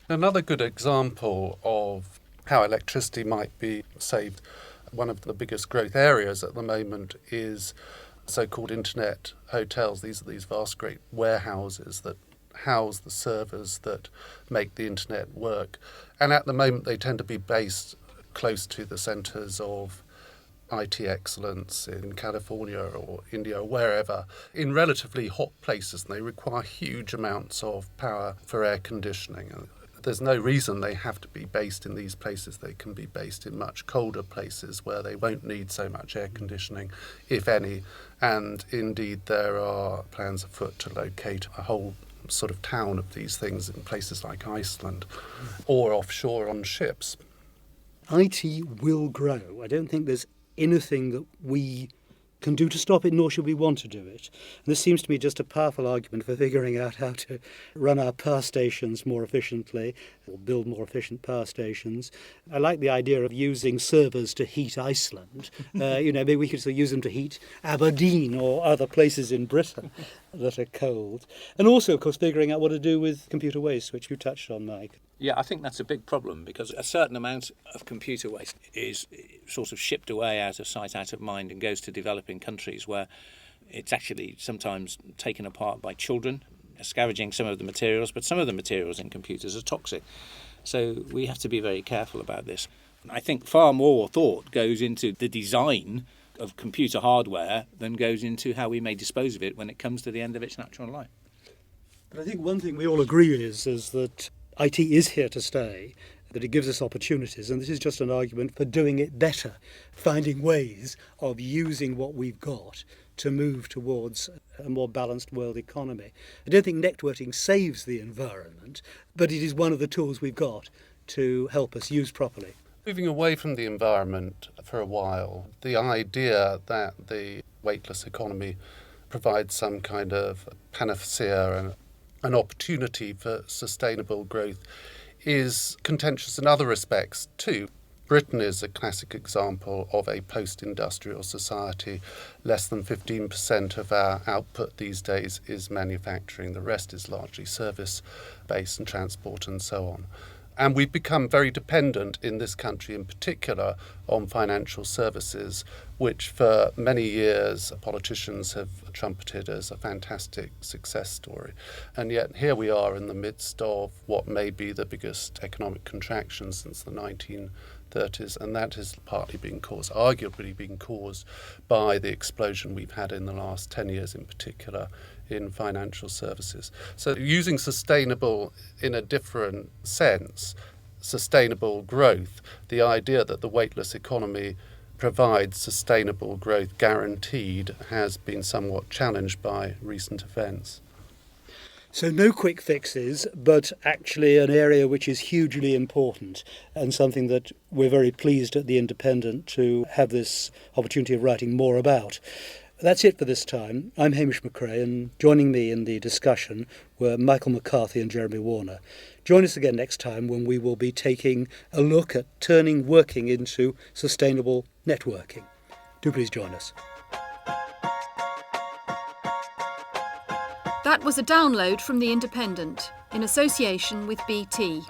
Another good example of how electricity might be saved, one of the biggest growth areas at the moment is so-called internet hotels. These are these vast, great warehouses that house the servers that make the internet work. And at the moment, they tend to be based close to the centres of IT excellence in California or India or wherever, in relatively hot places, and they require huge amounts of power for air conditioning. There's no reason they have to be based in these places. They can be based in much colder places where they won't need so much air conditioning, if any. And indeed, there are plans afoot to locate a whole sort of town of these things in places like Iceland or offshore on ships. IT will grow. I don't think there's anything that we can do to stop it, nor should we want to do it. And this seems to me just a powerful argument for figuring out how to run our power stations more efficiently or build more efficient power stations. I like the idea of using servers to heat Iceland. Maybe we could use them to heat Aberdeen or other places in Britain that are cold. And also, of course, figuring out what to do with computer waste, which you touched on, Mike. Yeah, I think that's a big problem because a certain amount of computer waste is sort of shipped away out of sight, out of mind and goes to developing countries where it's actually sometimes taken apart by children, scavenging some of the materials, but some of the materials in computers are toxic. So we have to be very careful about this. I think far more thought goes into the design of computer hardware than goes into how we may dispose of it when it comes to the end of its natural life. But I think one thing we all agree is that IT is here to stay, that it gives us opportunities, and this is just an argument for doing it better, finding ways of using what we've got to move towards a more balanced world economy. I don't think networking saves the environment, but it is one of the tools we've got to help us use properly. Moving away from the environment for a while, the idea that the weightless economy provides some kind of panacea and an opportunity for sustainable growth is contentious in other respects too. Britain is a classic example of a post-industrial society. Less than 15% of our output these days is manufacturing. The rest is largely service-based and transport and so on. And we've become very dependent in this country in particular on financial services, which for many years politicians have trumpeted as a fantastic success story. And yet here we are in the midst of what may be the biggest economic contraction since the 1930s, and that has arguably been caused by the explosion we've had in the last 10 years in particular in financial services. So using sustainable in a different sense, sustainable growth, the idea that the weightless economy provides sustainable growth guaranteed has been somewhat challenged by recent events. So no quick fixes, but actually an area which is hugely important and something that we're very pleased at The Independent to have this opportunity of writing more about. That's it for this time. I'm Hamish McRae, and joining me in the discussion were Michael McCarthy and Jeremy Warner. Join us again next time when we will be taking a look at turning working into sustainable networking. Do please join us. That was a download from The Independent in association with BT.